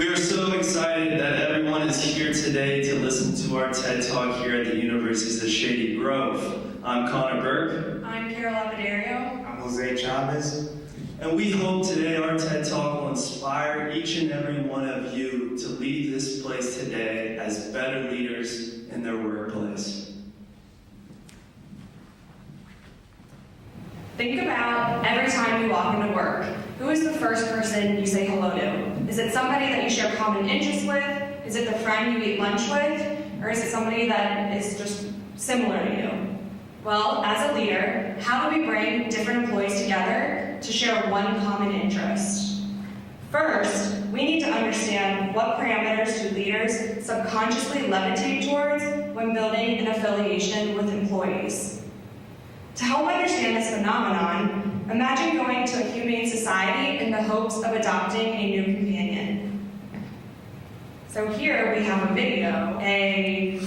We are so excited that everyone is here today to listen to our TED Talk here at the University of Shady Grove. I'm Connor Burke. I'm Lapidario. I'm Chavez. And we hope today our TED Talk will inspire each and every one of you to leave this place today as better leaders in their workplace. Think about every time you walk into work. Who is the first person you say hello to? Is it somebody that you share common interests with? Is it the friend you eat lunch with? Or is it somebody that is just similar to you? Well, as a leader, how do we bring different employees together to share one common interest? First, we need to understand what parameters do leaders subconsciously levitate towards when building an affiliation with employees. To help understand this phenomenon, imagine going to a humane society in the hopes of adopting a new companion. So here we have a video, a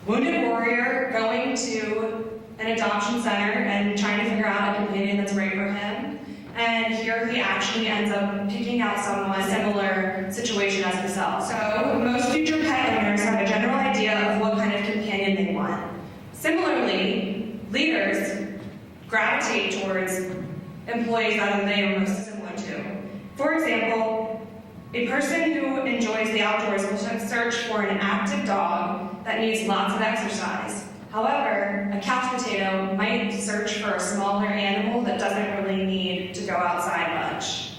wounded warrior going to an adoption center and trying to figure out a companion that's right for him. And here he actually ends up picking out someone similar situation as himself. So most future pet owners have a general idea of what kind of companion they want. Similarly, leaders gravitate towards employees that they are most similar to. For example, a person who enjoys the outdoors will search for an active dog that needs lots of exercise. However, a couch potato might search for a smaller animal that doesn't really need to go outside much.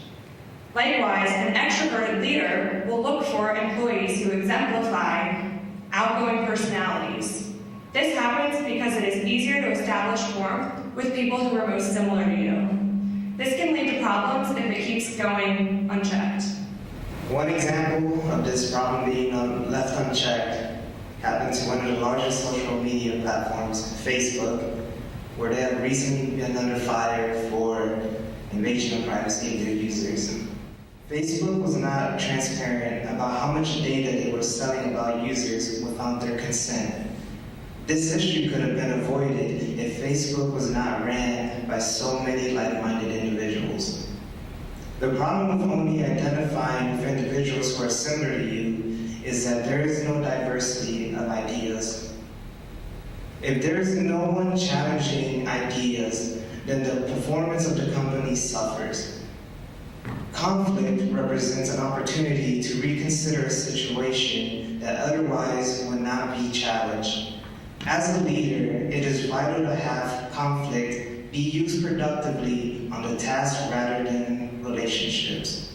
Likewise, an extroverted leader will look for employees who exemplify outgoing personalities. This happens because it is easier to establish warmth with people who are most similar to you. This can lead to problems if it keeps going unchecked. One example of this problem being left unchecked happened to one of the largest social media platforms, Facebook, where they have recently been under fire for invasion of privacy of their users. Facebook was not transparent about how much data they were selling about users without their consent. This issue could have been avoided if Facebook was not ran by so many like-minded individuals. The problem with only identifying with individuals who are similar to you is that there is no diversity of ideas. If there is no one challenging ideas, then the performance of the company suffers. Conflict represents an opportunity to reconsider a situation that otherwise would not be challenged. As a leader, it is vital to have conflict be used productively on the task rather than relationships.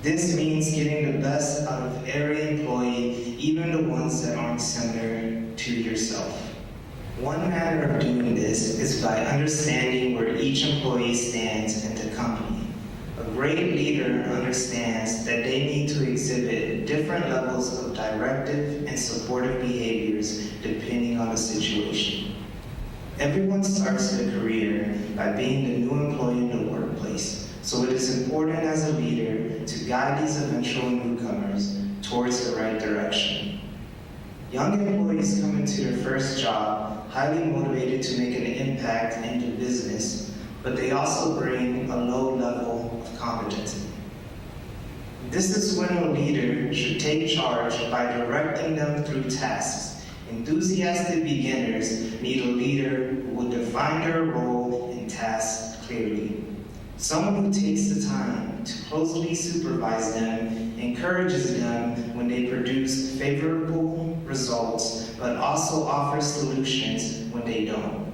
This means getting the best out of every employee, even the ones that aren't similar to yourself. One manner of doing this is by understanding where each employee stands in the company. A great leader understands that they need to exhibit different levels of directive and supportive behaviors depending on the situation. Everyone starts their career by being the new employee in the workplace. So it is important as a leader to guide these eventual newcomers towards the right direction. Young employees come into their first job highly motivated to make an impact in the business, but they also bring a low level of competency. This is when a leader should take charge by directing them through tasks. Enthusiastic beginners need a leader who will define their role and tasks clearly. Someone who takes the time to closely supervise them, encourages them when they produce favorable results, but also offers solutions when they don't.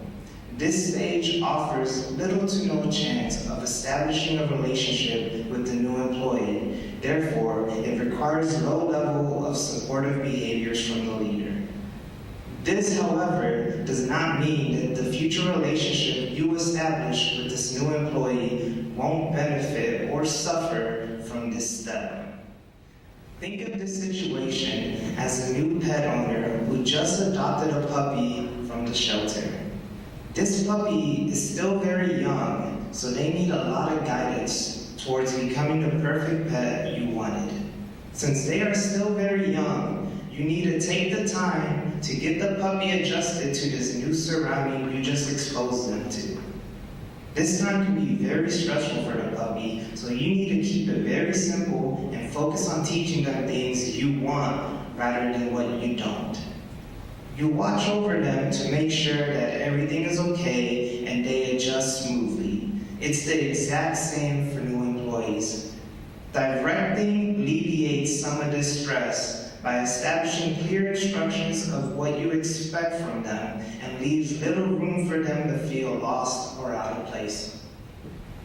This stage offers little to no chance of establishing a relationship with the new employee. Therefore, it requires low level of supportive behaviors from the leader. This, however, does not mean that the future relationship you establish with this new employee won't benefit or suffer from this step. Think of this situation as a new pet owner who just adopted a puppy from the shelter. This puppy is still very young, so they need a lot of guidance towards becoming the perfect pet you wanted. Since they are still very young, you need to take the time to get the puppy adjusted to this new surrounding you just exposed them to. This time can be very stressful for the puppy, so you need to keep it very simple and focus on teaching them things you want rather than what you don't. You watch over them to make sure that everything is okay and they adjust smoothly. It's the exact same for new employees. Directing alleviates some of this stress by establishing clear instructions of what you expect from them and leaves little room for them to feel lost or out of place.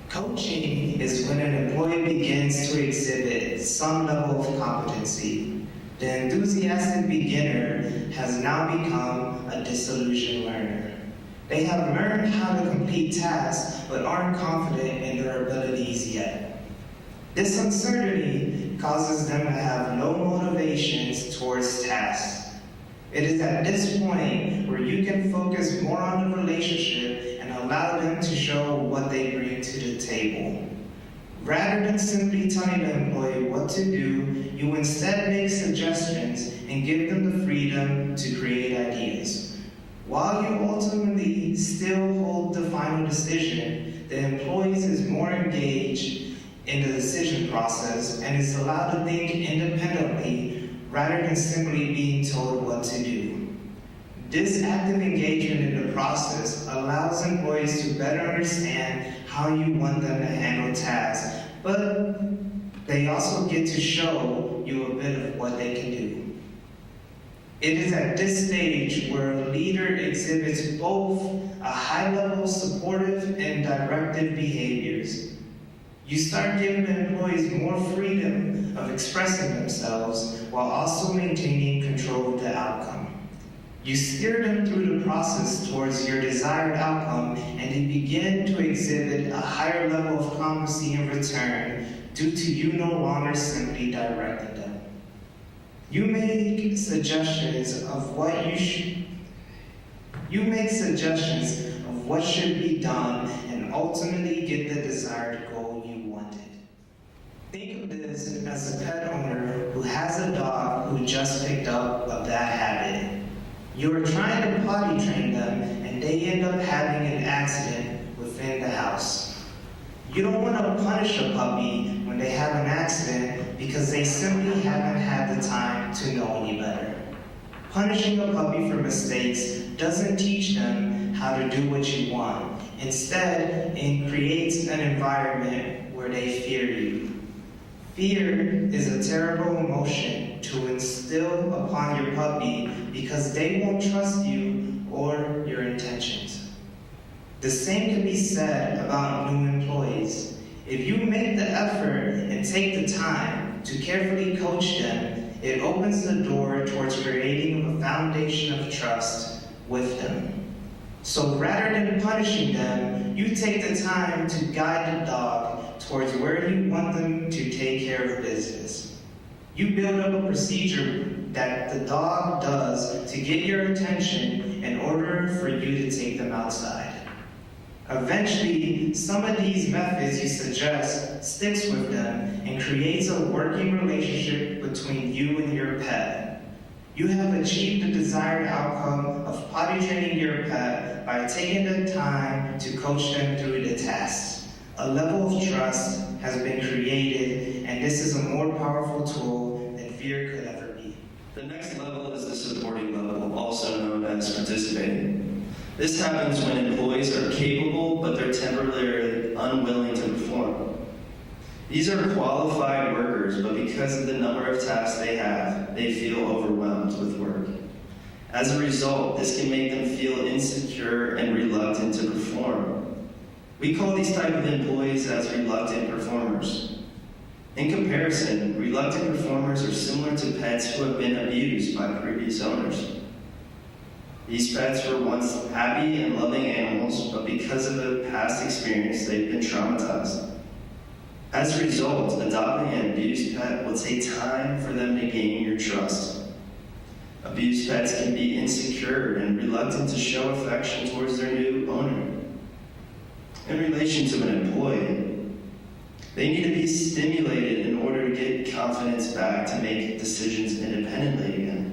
Coaching is when an employee begins to exhibit some level of competency. The enthusiastic beginner has now become a disillusioned learner. They have learned how to complete tasks but aren't confident in their abilities yet. This uncertainty causes them to have low motivations towards tasks. It is at this point where you can focus more on the relationship and allow them to show what they bring to the table. Rather than simply telling the employee what to do, you instead make suggestions and give them the freedom to create ideas. While you ultimately still hold the final decision, the employee is more engaged in the decision process and is allowed to think independently rather than simply being told what to do. This active engagement in the process allows employees to better understand how you want them to handle tasks, but they also get to show you a bit of what they can do. It is at this stage where a leader exhibits both a high level of supportive and directive behaviors. You start giving the employees more freedom of expressing themselves while also maintaining control of the outcome. You steer them through the process towards your desired outcome, and they begin to exhibit a higher level of competency in return due to you no longer simply directing them. You make suggestions of what should be done and ultimately get the desired goal you wanted. Think of this as a pet owner who has a dog who just picked up a bad habit. You are trying to potty train them and they end up having an accident within the house. You don't want to punish a puppy when they have an accident because they simply haven't had the time to know any better. Punishing a puppy for mistakes doesn't teach them how to do what you want. Instead, it creates an environment where they fear you. Fear is a terrible emotion to instill upon your puppy because they won't trust you or your intentions. The same can be said about new employees. If you make the effort and take the time to carefully coach them, it opens the door towards creating a foundation of trust with them. So rather than punishing them, you take the time to guide the dog towards where you want them to take care of business. You build up a procedure that the dog does to get your attention in order for you to take them outside. Eventually, some of these methods you suggest sticks with them and creates a working relationship between you and your pet. You have achieved the desired outcome of potty training your pet by taking the time to coach them through the tasks. A level of trust has been created, and this is a more powerful tool than fear could ever be. The next level is the supporting level, also known as participating. This happens when employees are capable, but they're temporarily unwilling to perform. These are qualified workers, but because of the number of tasks they have, they feel overwhelmed with work. As a result, this can make them feel insecure and reluctant to perform. We call these type of employees as reluctant performers. In comparison, reluctant performers are similar to pets who have been abused by previous owners. These pets were once happy and loving animals, but because of a past experience, they've been traumatized. As a result, adopting an abused pet will take time for them to gain your trust. Abused pets can be insecure and reluctant to show affection towards their new owner. In relation to an employee, they need to be stimulated in order to get confidence back to make decisions independently again.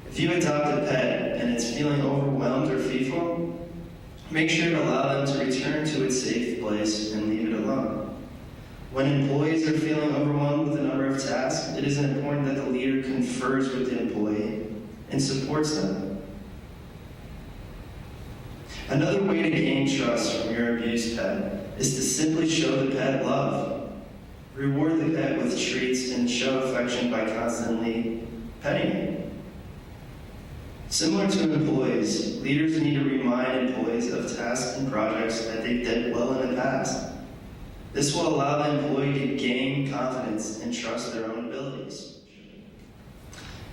If you adopt a pet and it's feeling overwhelmed or fearful, Make sure to allow them to return to its safe place and leave it alone. When employees are feeling overwhelmed with a number of tasks, it is important that the leader confers with the employee and supports them. Another way to gain trust from your abused pet is to simply show the pet love. Reward the pet with treats and show affection by constantly petting it. Similar to employees, leaders need to remind employees of tasks and projects that they did well in the past. This will allow the employee to gain confidence and trust their own abilities.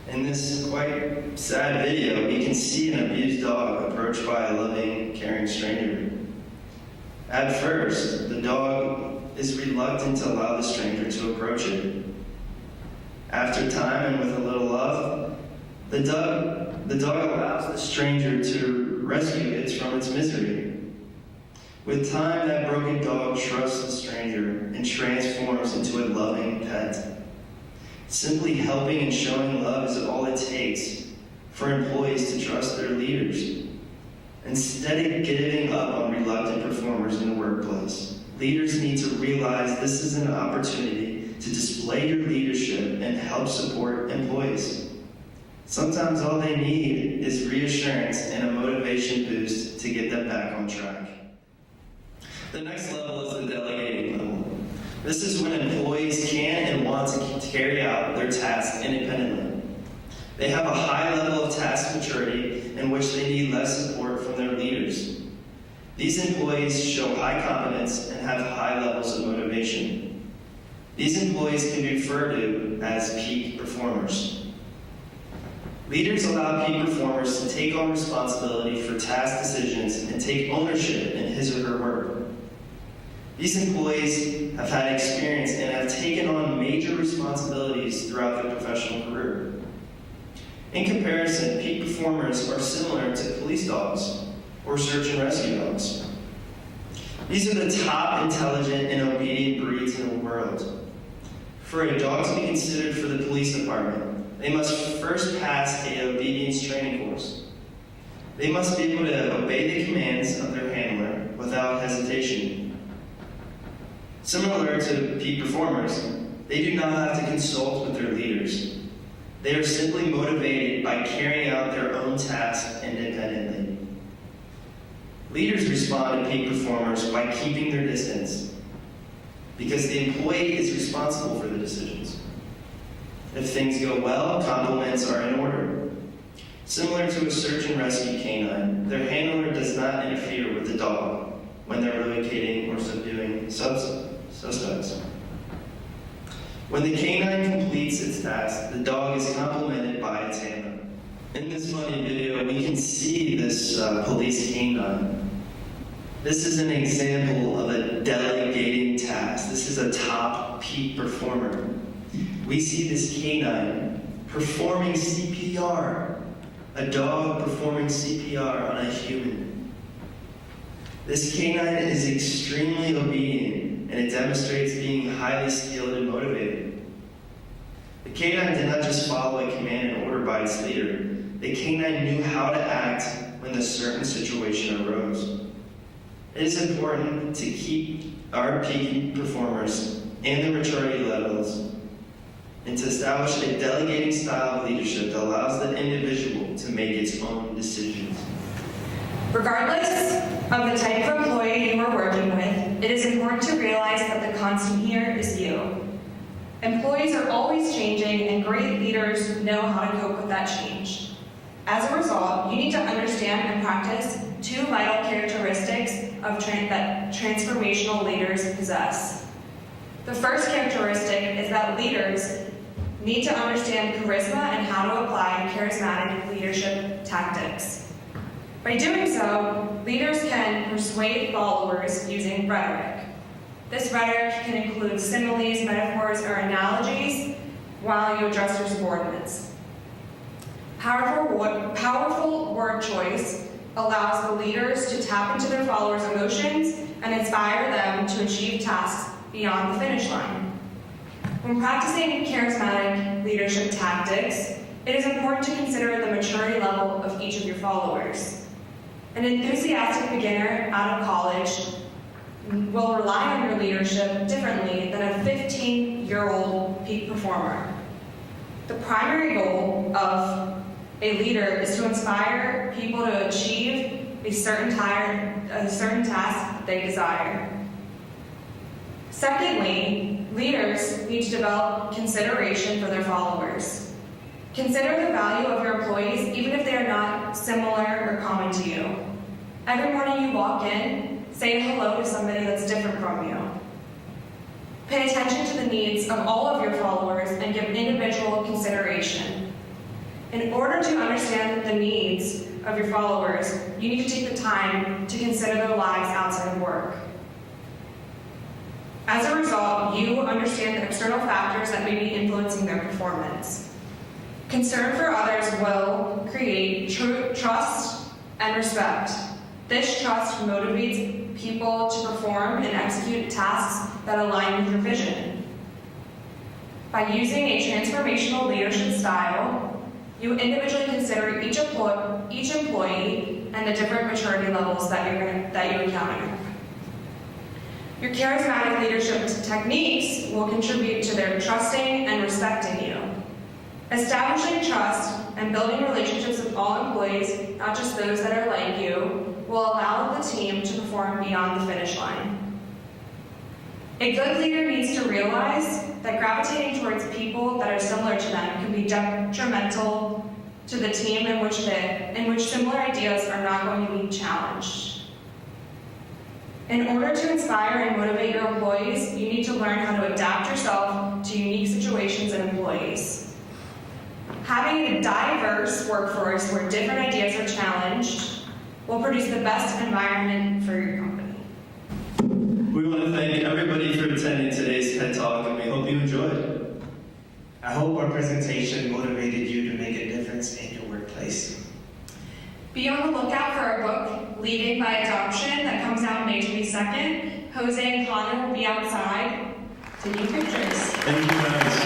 In this quite sad video, we can see an abused dog approached by a loving, caring stranger. At first, the dog is reluctant to allow the stranger to approach it. After time and with a little love, the dog allows the stranger to rescue it from its misery. With time, that broken dog trusts the stranger and transforms into a loving pet. Simply helping and showing love is all it takes for employees to trust their leaders. Instead of giving up on reluctant performers in the workplace, leaders need to realize this is an opportunity to display your leadership and help support employees. Sometimes all they need is reassurance and a motivation boost to get them back on track. The next level is the delegating level. This is when employees can and want to carry out their tasks independently. They have a high level of task maturity in which they need less support from their leaders. These employees show high competence and have high levels of motivation. These employees can be referred to as peak performers. Leaders allow peak performers to take on responsibility for task decisions and take ownership in his or her work. These employees have had experience and have taken on major responsibilities throughout their professional career. In comparison, peak performers are similar to police dogs or search and rescue dogs. These are the top intelligent and obedient breeds in the world. For a dog to be considered for the police department, they must first pass an obedience training course. They must be able to obey the commands of their handler without hesitation. Similar to peak performers, they do not have to consult with their leaders. They are simply motivated by carrying out their own tasks independently. Leaders respond to peak performers by keeping their distance, because the employee is responsible for the decisions. If things go well, compliments are in order. Similar to a search and rescue canine, their handler does not interfere with the dog when they're locating or subduing suspects. When the canine completes its task, the dog is complimented by its handler. In this funny video, we can see this police canine. This is an example of a delegating task. This is a top peak performer. We see this canine performing CPR, a dog performing CPR on a human. This canine is extremely obedient, and it demonstrates being highly skilled and motivated. The canine did not just follow a command and order by its leader. The canine knew how to act when a certain situation arose. It is important to keep our peak performers and the maturity levels and to establish a delegating style of leadership that allows the individual to make its own decisions. Regardless of the type of employee you are working with, it is important to realize that the constant here is you. Employees are always changing, and great leaders know how to cope with that change. As a result, you need to understand and practice two vital characteristics that transformational leaders possess. The first characteristic is that leaders need to understand charisma and how to apply charismatic leadership tactics. By doing so, leaders can persuade followers using rhetoric. This rhetoric can include similes, metaphors, or analogies while you address your subordinates. Powerful word choice allows the leaders to tap into their followers' emotions and inspire them to achieve tasks beyond the finish line. When practicing charismatic leadership tactics, it is important to consider the maturity level of each of your followers. An enthusiastic beginner out of college will rely on your leadership differently than a 15-year-old peak performer. The primary goal of a leader is to inspire people to achieve a certain task they desire. Secondly, leaders need to develop consideration for their followers. Consider the value of your employees even if they are not similar or common to you. Every morning you walk in, say hello to somebody that's different from you. Pay attention to the needs of all of your followers and give individual consideration. In order to understand the needs of your followers, you need to take the time to consider their lives outside of work. As a result, you understand the external factors that may be influencing their performance. Concern for others will create trust and respect. This trust motivates people to perform and execute tasks that align with your vision. By using a transformational leadership style, you individually consider each employee and the different maturity levels that you encounter. Your charismatic leadership techniques will contribute to their trusting and respecting you. Establishing trust and building relationships with all employees, not just those that are like you, will allow the team to perform beyond the finish line. A good leader needs to realize that gravitating towards people that are similar to them can be detrimental to the team in which similar ideas are not going to be challenged. In order to inspire and motivate your employees, you need to learn how to adapt yourself to unique situations and employees. Having a diverse workforce where different ideas are challenged will produce the best environment for your company. We want to thank everybody for attending today's TED Talk, and we hope you enjoyed. I hope our presentation motivated you to make a difference in your workplace. Be on the lookout for our book, Leading by Adoption, that comes out May 22nd. Jose and Connor will be outside taking pictures. Thank you guys.